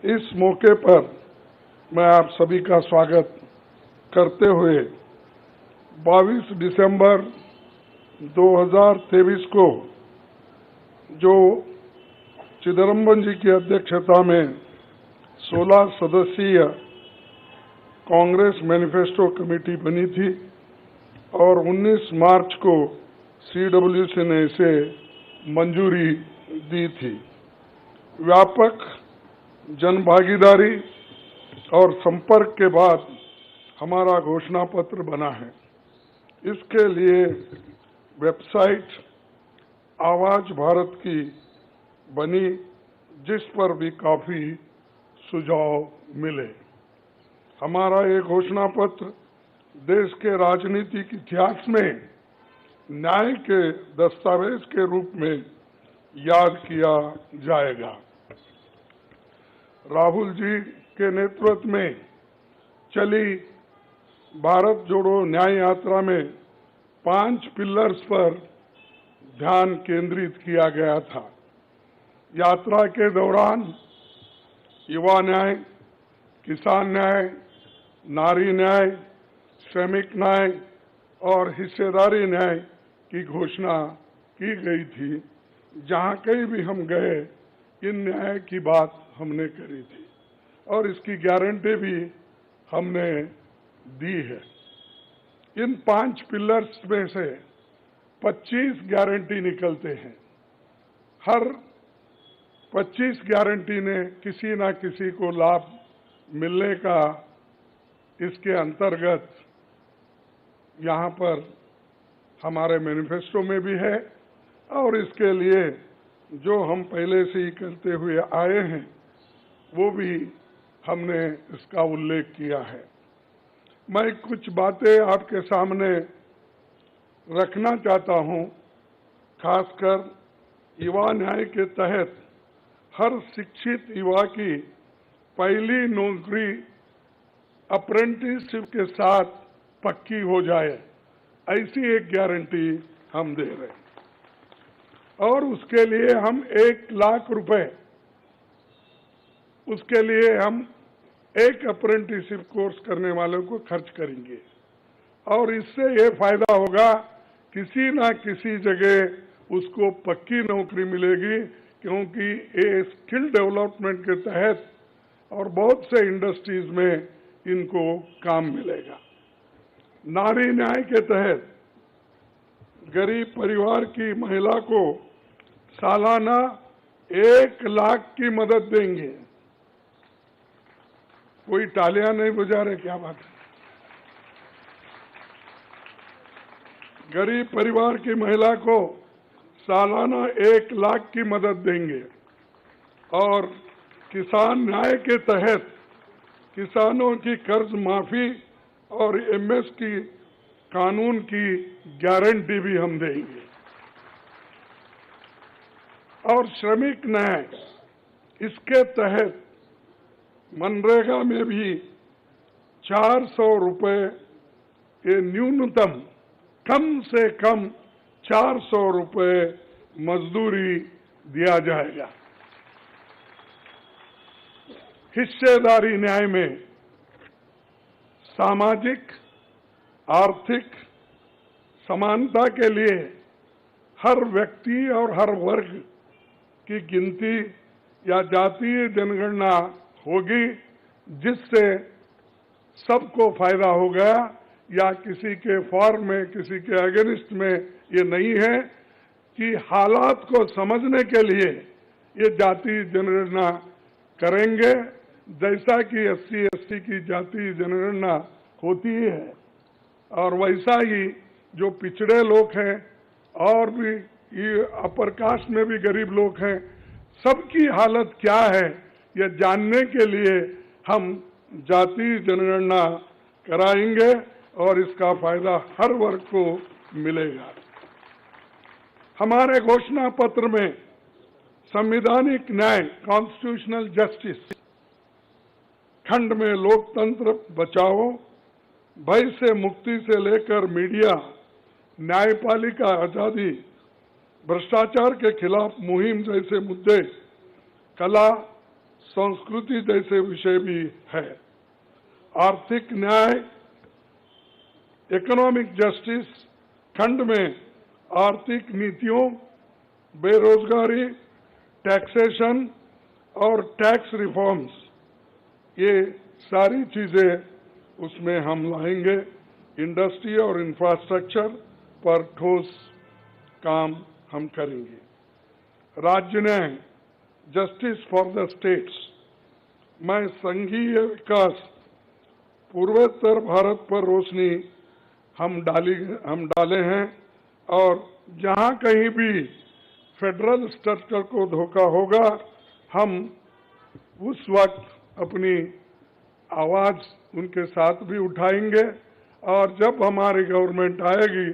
इस मौके पर मैं आप सभी का स्वागत करते हुए 22 दिसंबर 2023 को जो चिदम्बरम जी की अध्यक्षता में 16 सदस्यीय कांग्रेस मैनिफेस्टो कमेटी बनी थी और 19 मार्च को CWC ने इसे मंजूरी दी थी। व्यापक जनभागीदारी और संपर्क के बाद हमारा घोषणा पत्र बना है। इसके लिए वेबसाइट आवाज भारत की बनी, जिस पर भी काफी सुझाव मिले। हमारा ये घोषणा पत्र देश के राजनीतिक इतिहास में न्याय के दस्तावेज के रूप में याद किया जाएगा। राहुल जी के नेतृत्व में चली भारत जोड़ो न्याय यात्रा में 5 पिलर्स पर ध्यान केंद्रित किया गया था। यात्रा के दौरान युवा न्याय, किसान न्याय, नारी न्याय, श्रमिक न्याय और हिस्सेदारी न्याय की घोषणा की गई थी। जहां कहीं भी हम गए, इन न्याय की बात हमने करी थी और इसकी गारंटी भी हमने दी है। इन 5 पिलर्स में से 25 गारंटी निकलते हैं। हर 25 गारंटी ने किसी न किसी को लाभ मिलने का इसके अंतर्गत यहाँ पर हमारे मैनिफेस्टो में भी है और इसके लिए जो हम पहले से ही करते हुए आए हैं वो भी हमने इसका उल्लेख किया है। मैं कुछ बातें आपके सामने रखना चाहता हूं। खासकर युवा न्याय के तहत हर शिक्षित युवा की पहली नौकरी अप्रेंटिसशिप के साथ पक्की हो जाए, ऐसी एक गारंटी हम दे रहे हैं और उसके लिए हम 1 लाख रुपए उसके लिए हम एक अप्रेंटिसशिप कोर्स करने वालों को खर्च करेंगे और इससे ये फायदा होगा, किसी ना किसी जगह उसको पक्की नौकरी मिलेगी, क्योंकि ये स्किल डेवलपमेंट के तहत और बहुत से इंडस्ट्रीज में इनको काम मिलेगा। नारी न्याय के तहत गरीब परिवार की महिला को सालाना 1 लाख की मदद देंगे। कोई तालियां नहीं बजा रहे, क्या बात है? गरीब परिवार की महिला को सालाना 1 लाख की मदद देंगे और किसान न्याय के तहत किसानों की कर्ज माफी और MS की कानून की गारंटी भी हम देंगे। और श्रमिक न्याय, इसके तहत मनरेगा में भी 400 रुपए के न्यूनतम, कम से कम 400 रुपए मजदूरी दिया जाएगा। हिस्सेदारी न्याय में सामाजिक आर्थिक समानता के लिए हर व्यक्ति और हर वर्ग की गिनती या जातीय जनगणना होगी, जिससे सबको फायदा होगा, या किसी के फॉर्म में किसी के अगेंस्ट में ये नहीं है कि हालात को समझने के लिए ये जातीय जनगणना करेंगे, जैसा कि SC/ST की जातीय जनगणना होती है और वैसा ही जो पिछड़े लोग हैं और भी ये अपर कास्ट में भी गरीब लोग हैं, सबकी हालत क्या है ये जानने के लिए हम जातीय जनगणना कराएंगे और इसका फायदा हर वर्ग को मिलेगा। हमारे घोषणा पत्र में संवैधानिक न्याय, कॉन्स्टिट्यूशनल जस्टिस खंड में लोकतंत्र बचाओ, भय से मुक्ति से लेकर मीडिया, न्यायपालिका आजादी, भ्रष्टाचार के खिलाफ मुहिम जैसे मुद्दे, कला, संस्कृति जैसे विषय भी है। आर्थिक न्याय, इकोनॉमिक जस्टिस खंड में आर्थिक नीतियों, बेरोजगारी, टैक्सेशन और टैक्स रिफॉर्म्स, ये सारी चीजें उसमें हम लाएंगे। इंडस्ट्री और इंफ्रास्ट्रक्चर पर ठोस काम हम करेंगे। राज्य न्याय, जस्टिस फॉर द स्टेट्स में संघीय विकास, पूर्वोत्तर भारत पर रोशनी हम डाले हैं और जहां कहीं भी फेडरल स्ट्रक्चर को धोखा होगा, हम उस वक्त अपनी आवाज उनके साथ भी उठाएंगे और जब हमारी गवर्नमेंट आएगी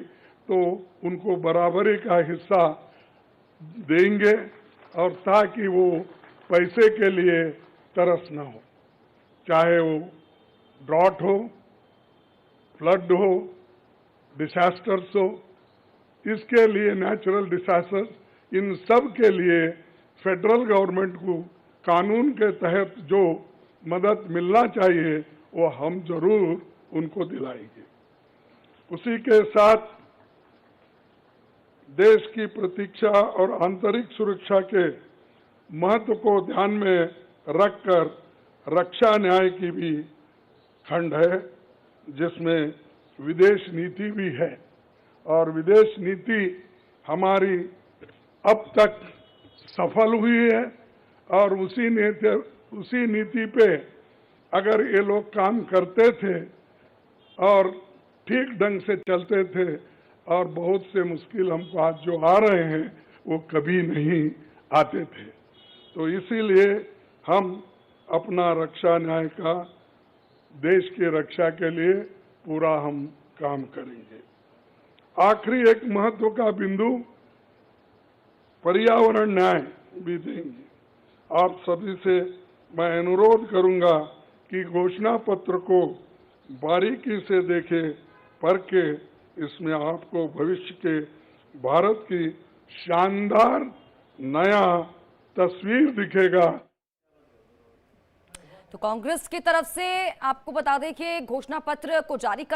तो उनको बराबरी का हिस्सा देंगे और ताकि वो पैसे के लिए तरस ना हो, चाहे वो ड्रॉट हो, फ्लड हो, डिसास्टर्स हो। इसके लिए नेचुरल डिसास्टर्स, इन सब के लिए फेडरल गवर्नमेंट को कानून के तहत जो मदद मिलना चाहिए वो हम जरूर उनको दिलाएंगे। उसी के साथ देश की प्रतीक्षा और आंतरिक सुरक्षा के महत्व को ध्यान में रखकर रक्षा न्याय की भी खंड है, जिसमें विदेश नीति भी है और विदेश नीति हमारी अब तक सफल हुई है और उसी नीति पे अगर ये लोग काम करते थे और ठीक ढंग से चलते थे और बहुत से मुश्किल हमको आज जो आ रहे हैं वो कभी नहीं आते थे। तो इसीलिए हम अपना रक्षा न्याय का देश की रक्षा के लिए पूरा हम काम करेंगे। आखिरी एक महत्व का बिंदु पर्यावरण न्याय भी देंगे। आप सभी से मैं अनुरोध करूंगा कि घोषणा पत्र को बारीकी से देखें, पढ़ के इसमें आपको भविष्य के भारत की शानदार नया तस्वीर दिखेगा। तो कांग्रेस की तरफ से आपको बता दें कि घोषणा पत्र को जारी